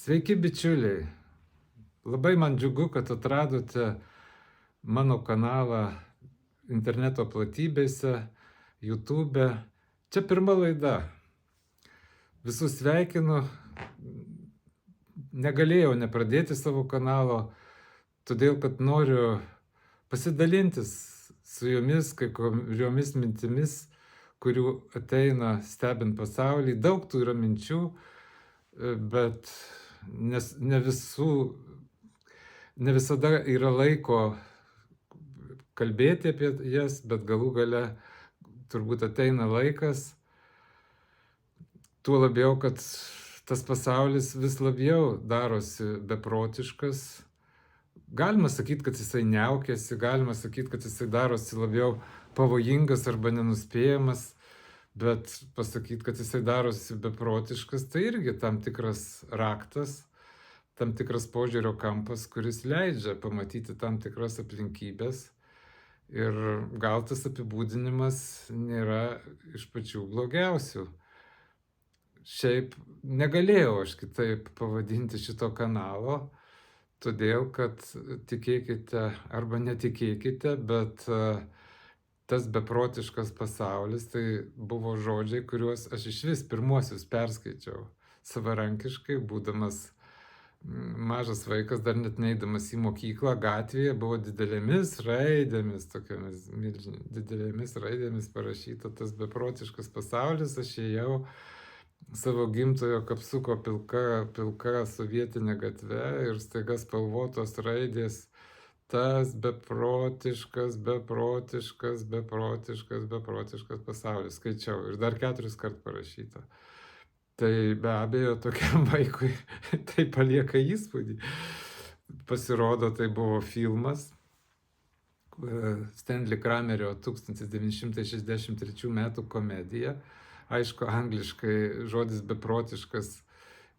Sveiki, bičiuliai. Labai man džiugu, kad atradote mano kanalą interneto platybėse, YouTube. Čia pirma laida. Visus sveikinu. Negalėjau nepradėti savo kanalo, todėl kad noriu pasidalinti su jumis kai kuriomis mintimis, kurių ateina stebint pasaulį. Daug tų yra minčių, bet ne visada yra laiko kalbėti apie jas, bet galų gale turbūt ateina laikas. Tuo labiau, kad tas pasaulis vis labiau darosi beprotiškas. Galima sakyti, kad jisai niaukiasi, galima sakyti, kad jisai darosi labiau pavojingas arba nenuspėjamas, bet pasakyti, kad jisai darosi beprotiškas, tai irgi tam tikras raktas, tam tikras požiūrio kampas, kuris leidžia pamatyti tam tikras aplinkybės. Ir gal tas apibūdinimas nėra iš pačių blogiausių. Šiaip negalėjau aš kitaip pavadinti šito kanalo, todėl kad tikėkite arba netikėkite, bet tas beprotiškas pasaulis tai buvo žodžiai, kuriuos aš išvis pirmuosius perskaičiau savarankiškai, būdamas mažas vaikas, dar net neidamas į mokyklą, gatvėje buvo didelėmis raidėmis, tokiamis didelėmis raidėmis parašyta tas beprotiškas pasaulis. Aš ėjau savo gimtojo kapsuko pilka sovietinė gatve ir staiga spalvotos raidės tas beprotiškas pasaulis. Skaičiau ir dar 4 kart parašyta. Tai be abejo tokiam vaikui tai palieka įspūdį. Pasirodo, tai buvo filmas Stanley Kramerio 1963 metų komedija. Aišku, angliškai žodis beprotiškas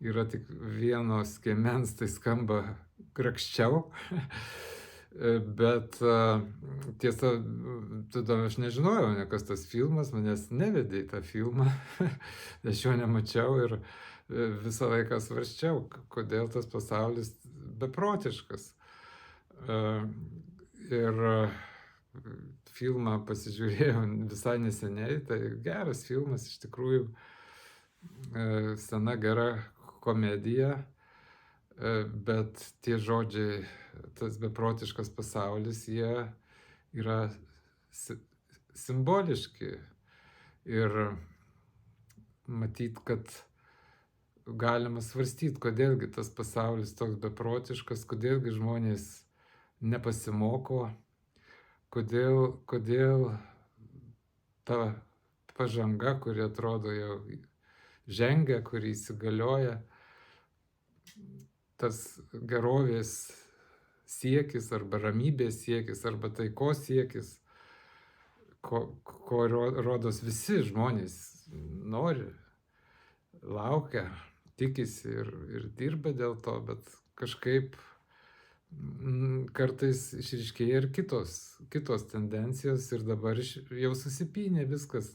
yra tik vieno skiemens, tai skamba grakščiau. Bet tiesa, tada aš nežinojau, kas tas filmas, manęs nevedė į tą filmą. Aš jo nemačiau ir visą laiką svarsčiau, kodėl tas pasaulis beprotiškas. Ir filmą pasižiūrėjau visai neseniai, tai geras filmas, iš tikrųjų sena gera komedija, bet tie žodžiai, tas beprotiškas pasaulis, jie yra simboliški ir matyt, kad galima svarstyti, kodėlgi tas pasaulis toks beprotiškas, kodėlgi žmonės nepasimoko, kodėl ta pažanga, kuri atrodo jau žengia, kuri įsigalioja, tas gerovės siekis arba ramybės siekis arba taikos siekis, ko rodos visi žmonės nori, laukia, tikisi ir dirba dėl to, bet kažkaip kartais išryškėja ir kitos tendencijos ir dabar jau susipynė viskas.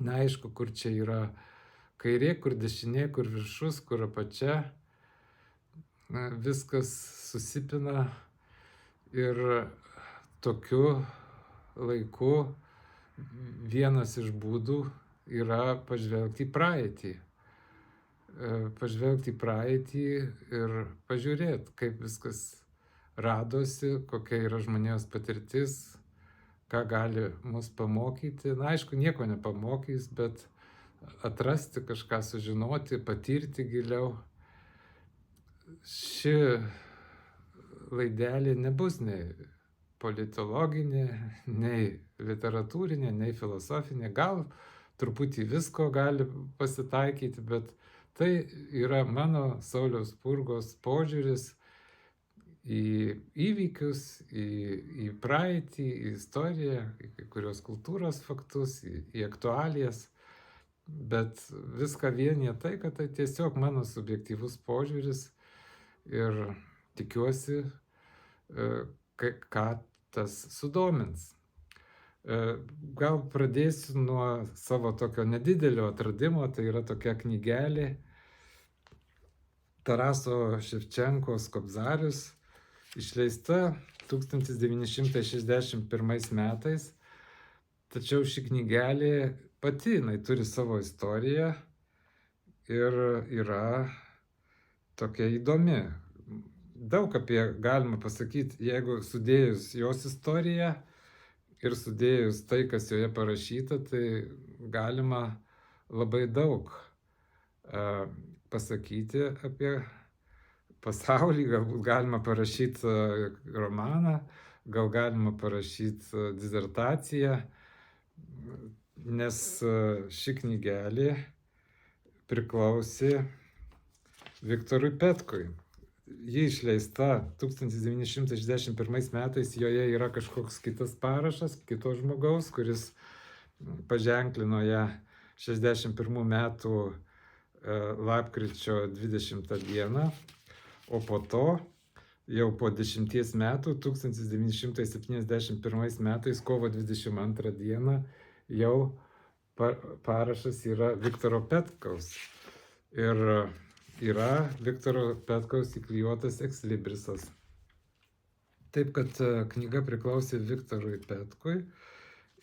Neaišku, kur čia yra kairė, kur dešinė, kur viršus, kur apačia. Viskas susipina ir tokiu laiku vienas iš būdų yra pažvelgti į praeitį. Pažvelgti į praeitį ir pažiūrėti, kaip viskas radosi, kokia yra žmonijos patirtis, ką gali mus pamokyti. Na, aišku, nieko nepamokys, bet atrasti kažką, sužinoti, patirti giliau. Ši laidelė nebus nei politologinė, nei literatūrinė, nei filosofinė. Gal truputį visko gali pasitaikyti, bet tai yra mano Sauliaus Spurgos požiūris į įvykius, į praeitį, į istoriją, į kai kurios kultūros faktus, į aktualijas. Bet viską vienyje tai, kad tai tiesiog mano subjektyvus požiūris ir tikiuosi, ką tas sudomins. Gal pradėsiu nuo savo tokio nedidelio atradimo, tai yra tokia knygelė Taraso Ševčenkos Kobzarius, išleista 1961 metais. Tačiau ši knygelė pati, jinai turi savo istoriją ir yra tokia įdomi. Daug apie galima pasakyti, jeigu sudėjus jos istoriją ir sudėjus tai, kas joje parašyta, tai galima labai daug pasakyti apie pasaulį. Galbūt galima parašyti romaną, gal galima parašyti disertaciją, nes ši knygelė priklausė Viktorui Petkui. Ji išleista 1961 metais, joje yra kažkoks kitas parašas, kito žmogaus, kuris paženklino ją 61 metų lapkričio 20 dieną, o po to, jau po 10 metų, 1971 metais, kovo 22 dieną, jau parašas yra Viktoro Petkaus. Ir yra Viktoro Petkaus įklijuotas ekslibrisas. Taip kad knyga priklausė Viktorui Petkui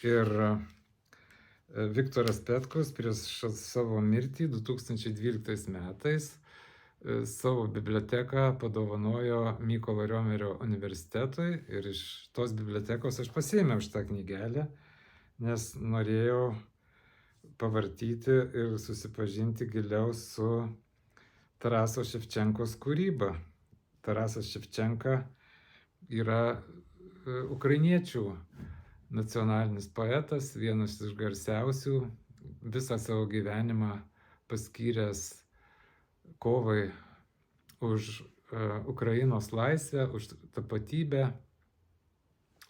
ir Viktoras Petkus prieš savo mirtį 2012 metais savo biblioteką padovanojo Mykolo Riomerio universitetui ir iš tos bibliotekos aš pasiėmiau šitą knygelę, nes norėjau pavartyti ir susipažinti giliau su Taraso Ševčenkos kūryba. Tarasas Ševčenka yra ukrainiečių nacionalinis poetas, vienas iš garsiausių, visą savo gyvenimą paskyręs kovai už Ukrainos laisvę, už tapatybę,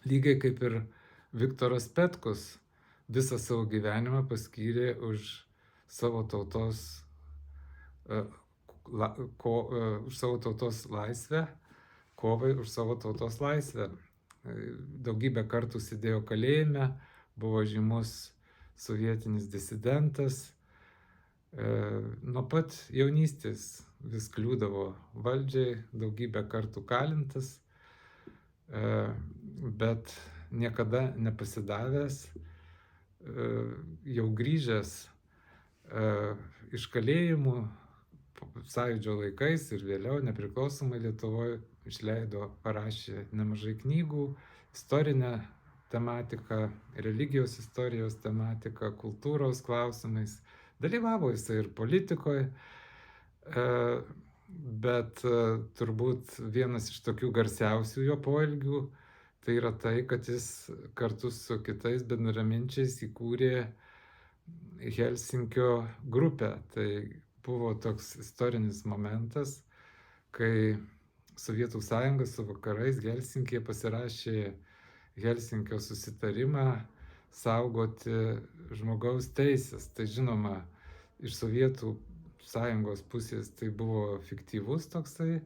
lygiai kaip ir Viktoras Petkus visą savo gyvenimą paskyrė už savo tautos laisvę, kovai už savo tautos laisvę. Daugybę kartų sėdėjo kalėjime, buvo žymus sovietinis disidentas. Nuo pat jaunystės vis kliūdavo valdžiai, daugybę kartų kalintas, bet niekada nepasidavęs, jau grįžęs iš kalėjimų Sąjūdžio laikais ir vėliau nepriklausomai Lietuvoje parašė nemažai knygų, istorinę tematiką, religijos istorijos tematiką, kultūros klausimais. Dalyvavo jisai ir politikoje, bet turbūt vienas iš tokių garsiausių jo poelgių tai yra tai, kad jis kartu su kitais bendraminčiais įkūrė Helsinkio grupę. Tai buvo toks istorinis momentas, kai Sovietų sąjunga su vakarais Helsinkėje pasirašė Helsinkio susitarimą saugoti žmogaus teisės. Tai žinoma, iš Sovietų sąjungos pusės tai buvo fiktyvus toksai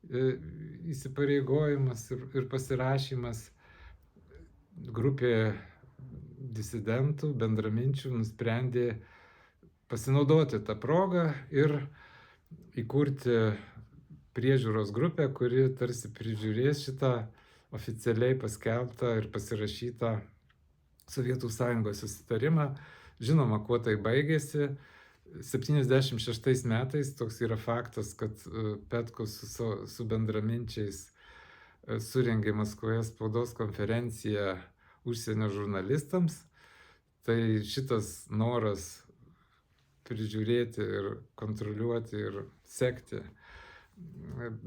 įsipareigojimas ir pasirašymas. Grupė disidentų, bendraminčių nusprendė pasinaudoti tą progą ir įkurti priežiūros grupę, kuri tarsi prižiūrės šitą oficialiai paskelbtą ir pasirašytą Sovietų sąjungos susitarimą. Žinoma, kuo tai baigėsi. 76 metais toks yra faktas, kad Petkus su bendraminčiais surengė Maskvoje spaudos konferenciją užsienio žurnalistams. Tai šitas noras prižiūrėti ir kontroliuoti ir sekti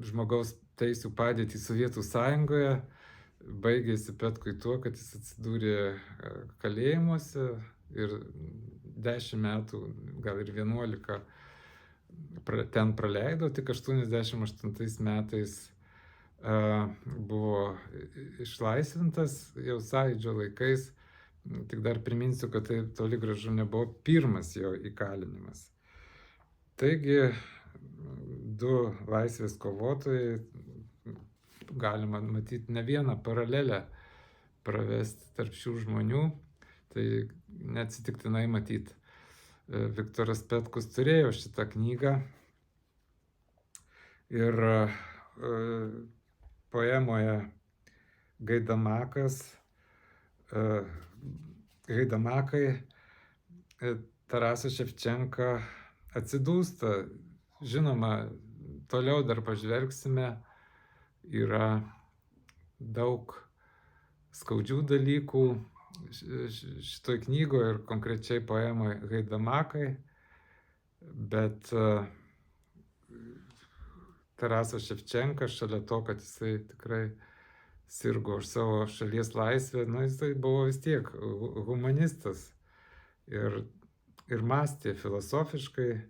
žmogaus teisų padėtį Sovietų sąjungoje baigėsi Petkui tuo, kad jis atsidūrė kalėjimuose ir 10 metų, gal ir 11 ten praleido, tik 88 metais buvo išlaisvintas jau Sąjūdžio laikais. Tik dar priminsiu, kad tai toli gražu nebuvo pirmas jo įkalinimas. Taigi, du laisvės kovotojai, galima matyti ne vieną paralelę pravesti tarp šių žmonių. Tai neatsitiktinai matyti. Viktoras Petkus turėjo šitą knygą. Ir poemoje Gaidamakai Tarasas Ševčenka atsidūsta. Žinoma, toliau dar pažvelgsime, yra daug skaudžių dalykų šitoj knygoje ir konkrečiai poemoje Gaidamakai, bet Tarasas Ševčenka, šalia to, kad jisai tikrai sirgo už savo šalies laisvę, jisai buvo vis tiek humanistas ir mąstė filosofiškai.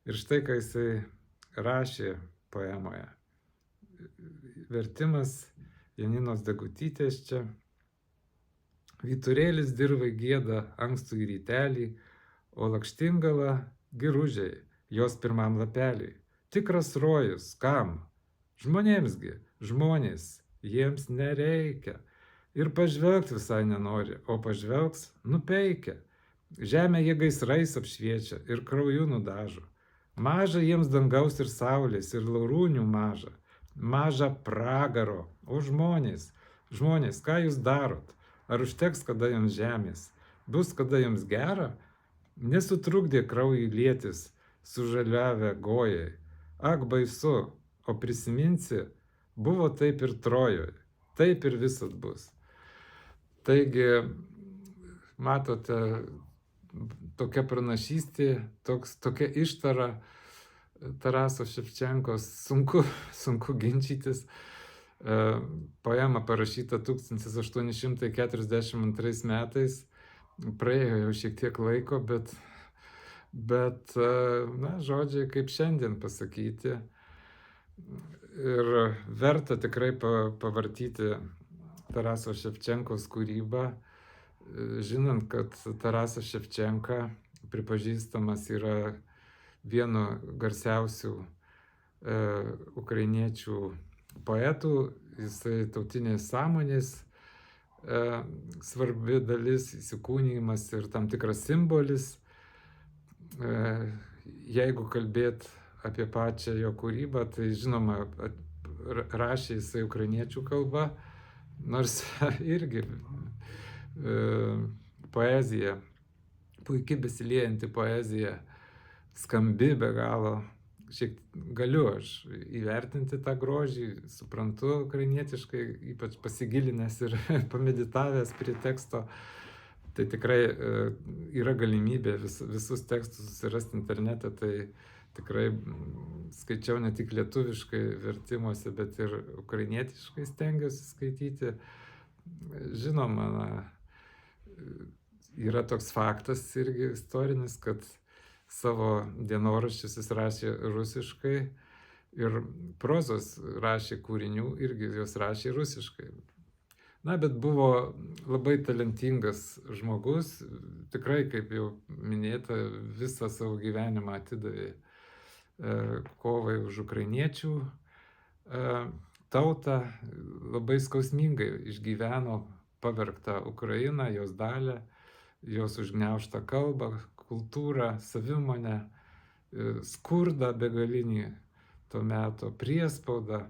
Ir štai, ką jisai rašė poemoje. Vertimas Janinos Degutytės čia. Vyturėlis dirvai gieda ankstų į rytelį, o lakštingala giružiai jos pirmam lapeliui. Tikras rojus, kam? Žmonėmsgi, žmonės, jiems nereikia. Ir pažvelgt visai nenori, o pažvelgs nupeikia. Žemę jie gaisrais apšviečia ir krauju nudažo. Maža jiems dangaus ir saulės, ir laurūnių maža. Maža pragaro, o žmonės, ką jūs darot? Ar užteks kada jums žemės? Bus kada jums gera? Nesutrukdė kraujį lietis, sužaliavę gojai. Ak, baisu, o prisiminsi, buvo taip ir Trojoje, taip ir visad bus. Taigi, matote, tokia pranašystė, tokia ištara Taraso Ševčenkos, sunku ginčytis. Poema parašyta 1842 metais, praėjo jau šiek tiek laiko, bet žodžiai kaip šiandien pasakyti. Ir verta tikrai pavartyti Taraso Ševčenkos kūrybą, žinant, kad Tarasas Ševčenka pripažįstamas yra vienu garsiausių ukrainiečių poetų, jisai tautinės sąmonės svarbi dalis, įsikūnijimas ir tam tikras simbolis. Jeigu kalbėt apie pačią jo kūrybą, tai žinoma, rašė jisai ukrainiečių kalba, nors irgi poezija, puikiai besiliejanti poezija, skambi be galo. Šiek galiu aš įvertinti tą grožį, suprantu ukrainietiškai, ypač pasigilinęs ir pameditavęs prie teksto. Tai tikrai yra galimybė visus tekstus susirasti internete, tai tikrai skaičiau ne tik lietuviškai vertimuose, bet ir ukrainietiškai stengiuosi skaityti. Žinoma, yra toks faktas irgi istorinis, kad savo dienoraščius jis rašė rusiškai ir prozos rašė kūrinių, irgi jos rašė rusiškai. Bet buvo labai talentingas žmogus, tikrai, kaip jau minėta, visą savo gyvenimą atidavė kovai už ukrainiečių tautą, labai skausmingai išgyveno pavergtą Ukrainą, jos dalę, jos užgniaužtą kalbą, kultūrą, savimonę, skurdą begalinį to meto, priespaudą.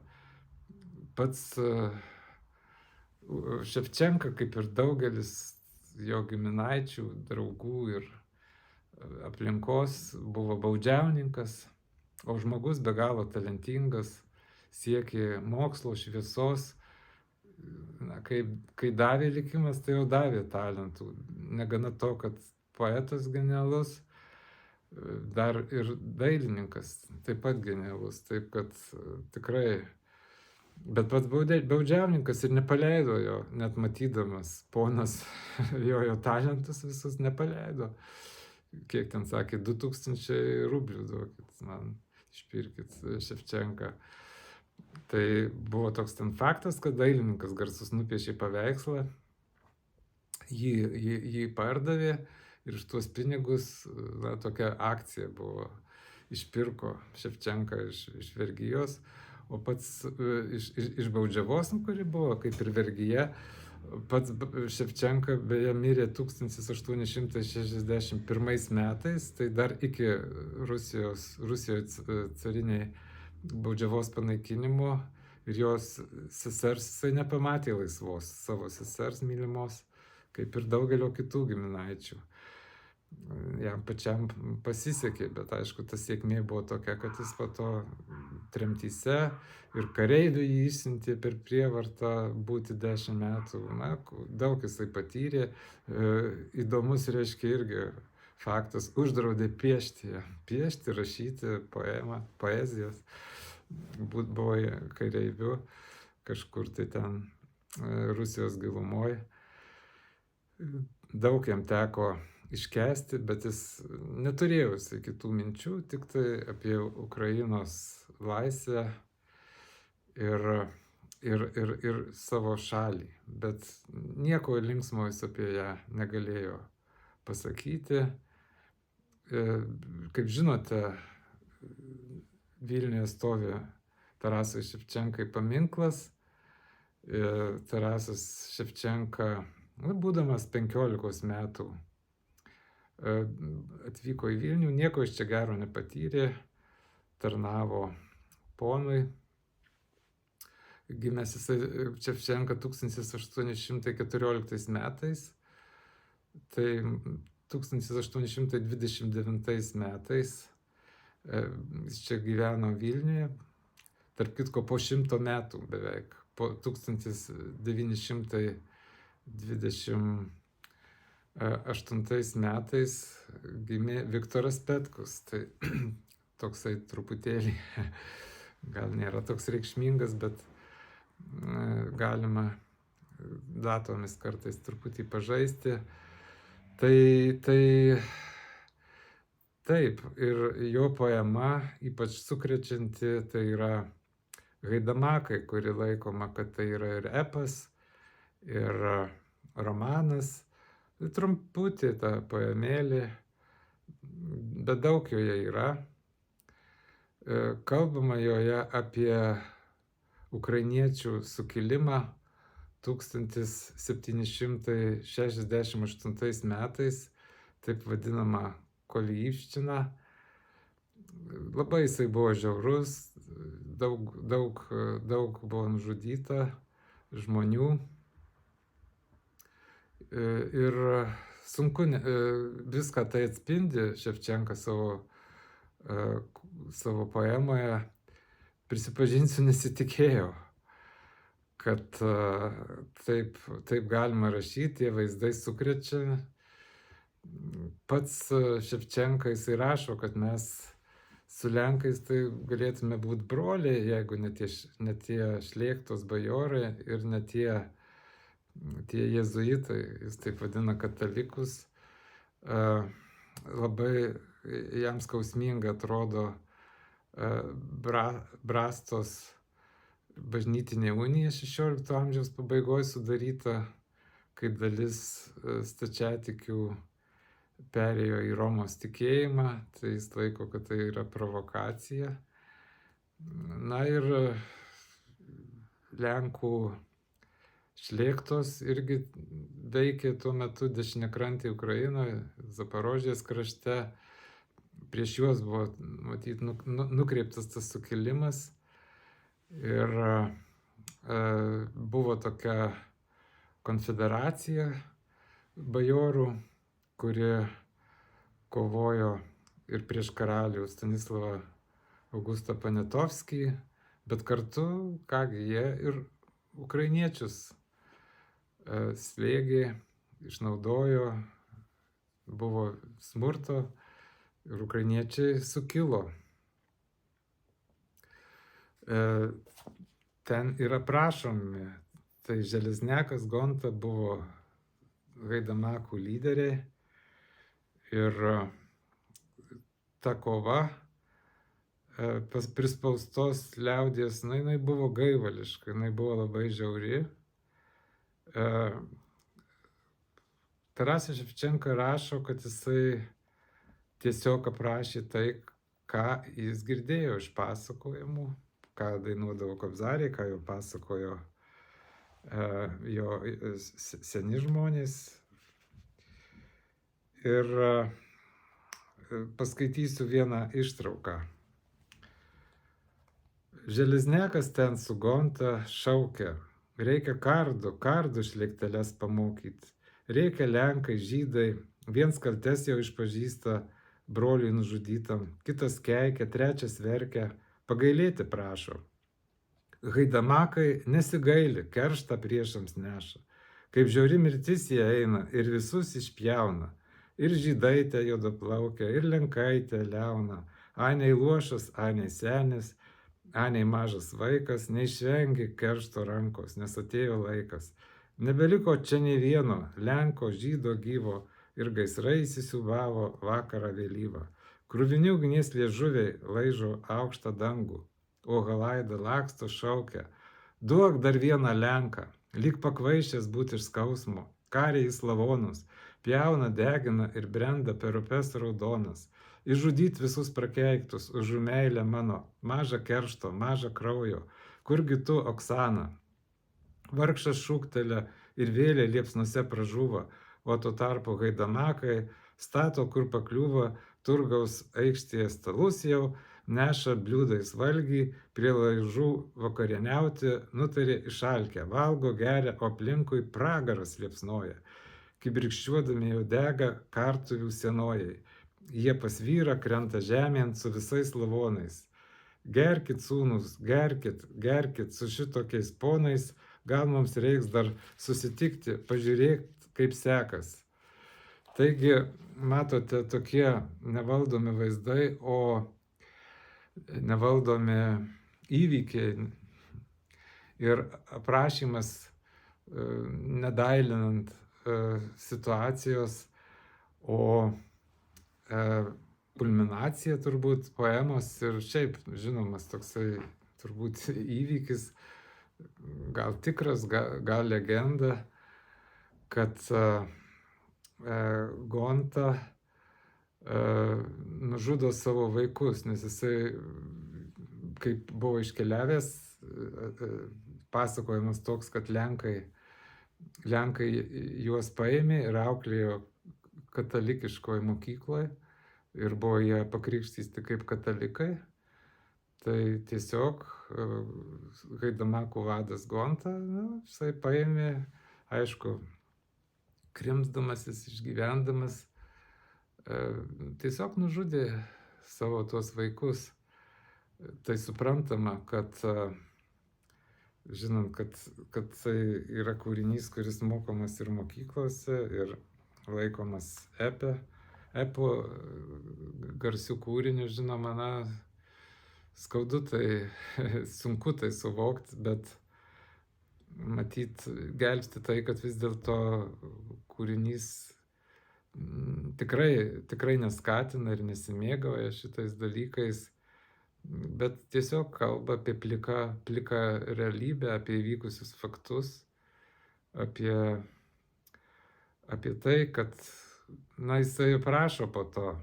Pats Ševčenka, kaip ir daugelis jo giminaičių, draugų ir aplinkos, buvo baudžiauninkas, o žmogus be galo talentingas, siekė mokslo, šviesos. Kai davė likimas, tai jau davė talentų. Negana to, kad poetas genialus, dar ir dailininkas taip pat genialus. Taip kad tikrai. Bet pats baudžiauninkas ir nepaleido jo, net matydamas ponas jo talentus visus nepaleido. Kiek ten sakė, 2000 rublių duokit man, išpirkit Ševčenką. Tai buvo toks ten faktas, kad dailininkas garsus nupiešė paveikslą, jį pardavė ir už tuos pinigus tokia akcija buvo, išpirko Ševčenką iš vergijos, o pats iš baudžiavos, kuri buvo kaip ir vergija, pats Ševčenka beje mirė 1861 metais, tai dar iki Rusijoje cariniai baudžiavos panaikinimo ir jos sesers jisai nepamatė laisvos, savo sesers mylimos, kaip ir daugelio kitų giminaičių. Jam pačiam pasisekė, bet aišku, ta sėkmė buvo tokia, kad jis po to tremtyse ir kareivių jį išsiuntė per prievartą būti 10 metų. Na, daug jisai patyrė. Įdomus, reiškia, irgi faktas, uždraudė piešti, rašyti poezijas. Buvo kareiviu kažkur tai ten Rusijos gilumoje. Daug jam teko iškęsti, bet jis neturėjo kitų minčių, tik tai apie Ukrainos laisvę ir savo šalį. Bet nieko linksmo jis apie ją negalėjo pasakyti. Kaip žinote, Vilniuje stovi Tarasui Ševčenkai paminklas. Tarasas Ševčenka, būdamas 15 metų, atvyko į Vilnių, nieko iš čia gero nepatyrė, tarnavo ponui. Gimęs jisai Ševčenka 1814 metais, tai 1829 metais jis čia gyveno Vilniuje, tarp kitko po 100 metų beveik, po 1928 metais gimė Viktoras Petkus, tai toksai truputėlį, gal nėra toks reikšmingas, bet galima datomis kartais truputį pažaisti. Taip, ir jo poema, ypač sukrečianti, tai yra Gaidamakai, kuri laikoma, kad tai yra ir epas, ir romanas. Trumputė ta poemėlė, bet daug joje yra. Kalbama joje apie ukrainiečių sukilimą 1768 metais, taip vadinama Kolyivščina. Labai jisai buvo žiaurus, daug buvo nužudyta žmonių. Ir sunku, viską tai atspindi Ševčenka savo poemoje. Prisipažinsiu, nesitikėjau, kad taip galima rašyti, tie vaizdai sukrečia. Pats Ševčenka jisai rašo, kad mes su Lenkais tai galėtume būti broliai, jeigu ne tie šlėktos bajorai ir ne tie jėzuitai, jis taip vadina katalikus. Labai jam skausminga atrodo Brastos bažnytinė unija 16 amžiaus pabaigoje sudaryta, kai dalis stačiatikių perėjo į Romos tikėjimą, tai jis laiko, kad tai yra provokacija. Na ir Lenkų šlėktos irgi veikė tuo metu dešiniakrantėje Ukrainoje, Zaporožės krašte. Prieš juos buvo, matyt, nukreiptas tas sukilimas. Ir buvo tokia konfederacija bajorų, kuri kovojo ir prieš karalių Stanislavą Augustą Poniatovskį, bet kartu, jie ir ukrainiečius slėgė, išnaudojo, buvo smurto ir ukrainiečiai sukilo. Ten yra aprašomi, tai Železniakas, Gonta buvo Gaidamakų lyderiai ir ta kova prispaustos liaudies, jinai buvo gaivališka, jinai buvo labai žiauri. Tarasas Ševčenka rašo, kad jisai tiesiog aprašė tai, ką jis girdėjo iš pasakojimų, ką dainuodavo Kobzariai, ką jau pasakojo jo seni žmonės. Ir paskaitysiu vieną ištrauką. Železniakas ten su Gonta šaukia, reikia kardų šlėkteles pamokyti. Reikia lenkai, žydai, viens kaltes jau išpažįsta broliui nužudytam, kitas keikia, trečias verkia, pagailėti prašo. Haidamakai nesigaili, kerštą priešams neša. Kaip žiauri mirtis jie eina ir visus išpjauna. Ir žydaitė juodaplaukia, ir lenkaitė liauna. Aniai luošas, aniai senis, aniai mažas vaikas, neišvengi keršto rankos, nes atėjo laikas. Nebeliko čia nei vieno, lenko, žydo gyvo, ir gaisrai įsisiūbavo vakarą vėlyvą. Kruvini ugnies liežuviai laižo aukštą dangų, o Halaida laksto šaukia, duok dar vieną lenką, lyg pakvaišęs būti iš skausmo, kariai į lavonus, pjauna, degina ir brenda per upes raudonas, išžudyt visus prakeiktus už meilę mano, mažą keršto, mažą kraujo, kurgi tu, Oksana? Vargšas šūktelė ir vėlė liepsnuose pražuvo, o tuo tarpu Haidamakai stato, kur pakliūva, turgaus aikštėje stalus jau, neša bliūdais valgį, prie laižų vakarieniauti, nutarė išalkę, valgo, geria, o aplinkui pragaras liepsnoja. Kibirkščiuodami jau dega kartuvių senojai. Jie pasvyra, krenta žemėn su visais lavonais. Gerkit, sūnus, gerkit, gerkit su šitokiais ponais, gal mums reiks dar susitikti, pažiūrėk, kaip sekas. Taigi, matote, tokie nevaldomi vaizdai, o nevaldomi įvykiai ir aprašymas, nedailinant situacijos, o kulminacija turbūt poemos ir šiaip žinomas toksai turbūt įvykis, gal tikras, gal legenda, kad Gonta nužudo savo vaikus, nes jisai, kaip buvo iškeliavęs, pasakojimas toks, kad Lenkai juos paėmė ir auklėjo katalikiškoje mokykloje ir buvo jie pakrikštyti kaip katalikai. Tai tiesiog Haidamakų vadas Gonta, jisai paėmė, aišku, krimsdamasis, išgyvendamas, tiesiog nužudė savo tuos vaikus. Tai suprantama, kad žinant, kad tai yra kūrinys, kuris mokomas ir mokyklose, ir laikomas epo garsių kūrinių, žinoma, skaudu tai, sunku tai suvokti, bet matyt, gelbsti tai, kad vis dėlto kūrinys tikrai neskatina ir nesimėgauja šitais dalykais, bet tiesiog kalba apie pliką realybę, apie įvykusius faktus, apie tai, kad, jisai prašo po to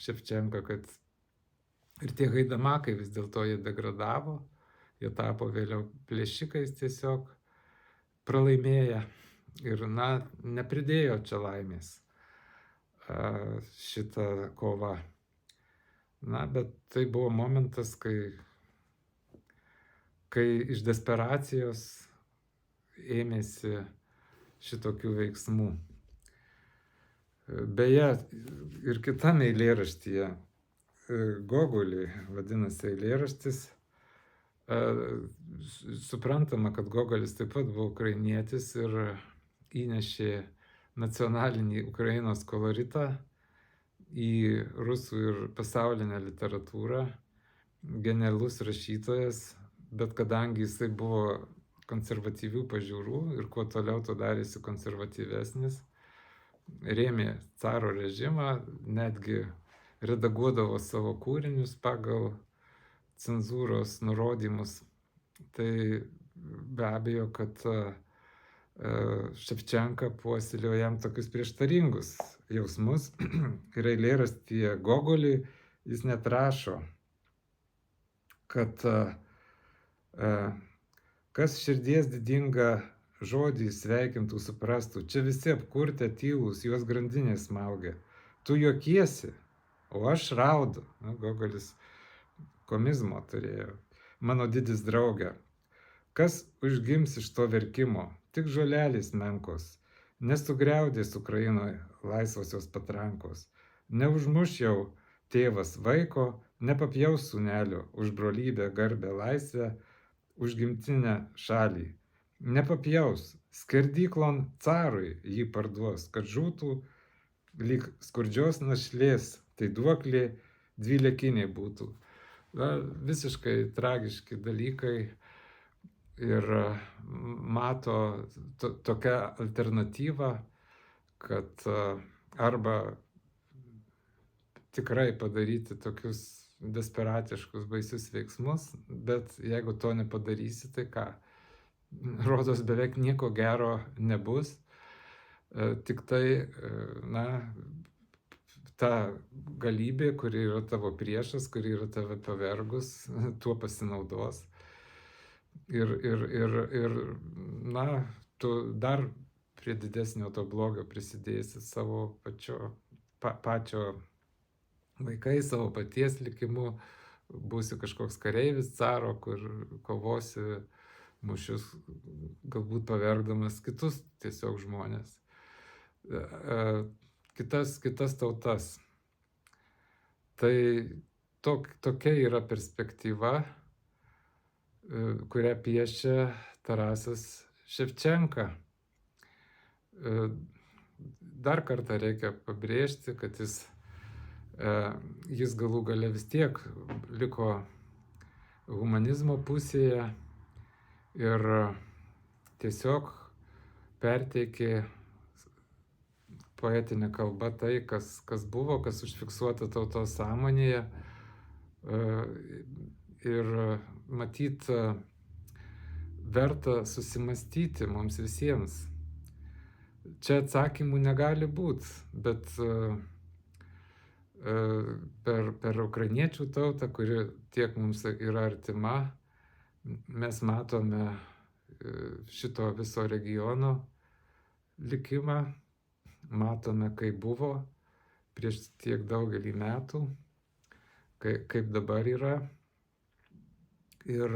Ševčenka, kad ir tie Haidamakai vis dėlto jie degradavo, jie tapo vėliau plėšikais tiesiog pralaimėję ir, nepridėjo čia laimės šitą kovą. Bet tai buvo momentas, kai iš desperacijos ėmėsi šitokių veiksmų. Beje, ir kitam eilėraštyje, Gogoliui vadinasi eilėraštis, suprantama, kad Gogolis taip pat buvo ukrainietis ir įnešė nacionalinį Ukrainos koloritą į rusų ir pasaulinę literatūrą, genialus rašytojas, bet kadangi jisai buvo konservatyvių pažiūrų ir kuo toliau to darėsi konservatyvesnis, rėmė caro režimą, netgi redaguodavo savo kūrinius pagal cenzūros nurodymus. Tai be abejo, kad Ševčenka puoselėjo jam tokius prieštaringus jausmus ir eilėrastyje Gogoliui jis net rašo, kad kas širdies didingą žodį sveikintų, suprastų, čia visi apkurtę tylūs, juos grandinės smaugia. Tu juokiesi, o aš raudu. Gogolis komizmo turėjo. mano didis drauge. Kas užgims iš to verkimo? Tik žolelės menkos. Nesugriaudės Ukrainoje laisvosios patrankos. Neužmuš jau tėvas vaiko, nepapjaus sūnelio už brolybę, garbę, laisvę, už gimtinę šalį. Nepapjaus, skerdyklon carui jį parduos, kad žūtų lyg skurdžios našlės, tai duoklė dvylikiniai būtų. Na, visiškai tragiški dalykai ir mato tokią alternatyvą, kad arba tikrai padaryti tokius desperatiškus, baisius veiksmus, bet jeigu to nepadarysi, tai ką? Rodos beveik nieko gero nebus, tik tai, na, ta galybė, kuri yra tavo priešas, kuri yra tave pavergus, tuo pasinaudos. Ir na, tu dar prie didesnio to blogio prisidėsi savo pačio vaikais, savo paties likimu, būsi kažkoks kareivis caro, kur kovosi mūšius, galbūt pavergdamas kitus tiesiog žmonės, kitas tautas. Tai tokia yra perspektyva, kurią piešia Tarasas Ševčenka. Dar kartą reikia pabrėžti, kad jis galų gale vis tiek liko humanizmo pusėje ir tiesiog perteikė poetinė kalba tai, kas buvo, kas užfiksuota tautos sąmonėje. Ir matyt, verta susimastyti mums visiems. Čia atsakymų negali būti, bet per ukrainiečių tautą, kuri tiek mums yra artima, mes matome šito viso regiono likimą, matome, kaip buvo prieš tiek daugelį metų, kaip dabar yra ir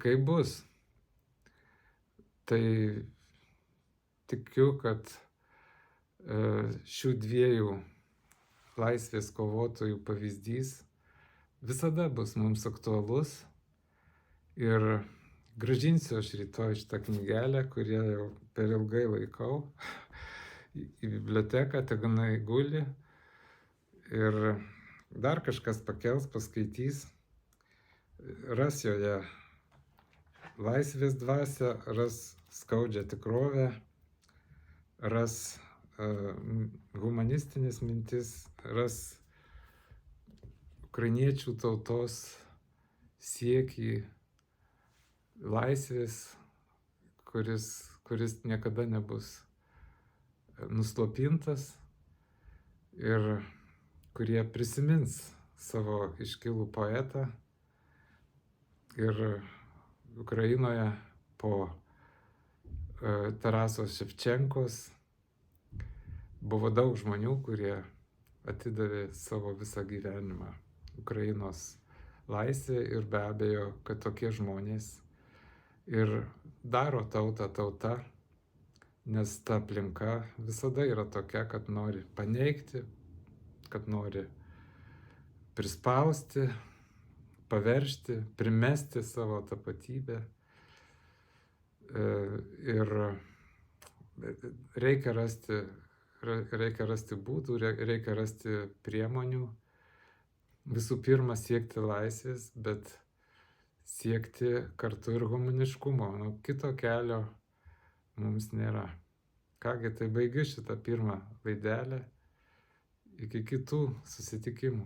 kaip bus. Tai tikiu, kad šių dviejų laisvės kovotojų pavyzdys visada bus mums aktualus. Ir grąžinsiu aš rytoj šitą knygelę, kurią jau per ilgai laikau, į biblioteką, tegu jinai guli. Ir dar kažkas pakels, paskaitys, ras joje laisvės dvasią, ras skaudžią tikrovę, ras humanistinės mintis, ras ukrainiečių tautos siekį laisvės, kuris niekada nebus nuslopintas, ir kurie prisimins savo iškilų poetą. Ir Ukrainoje po Tarasos Ševčenkos buvo daug žmonių, kurie atidavė savo visą gyvenimą Ukrainos laisvė, ir be abejo, kad tokie žmonės ir daro tautą tauta, nes ta aplinka visada yra tokia, kad nori paneigti, kad nori prispausti, paveržti, primesti savo tapatybę. Ir reikia rasti būdų, reikia rasti priemonių. Visų pirma, siekti laisvės, bet siekti kartu ir humaniškumo. Kito kelio mums nėra. Kągi, tai baigiu šitą pirmą laidelę. Iki kitų susitikimų.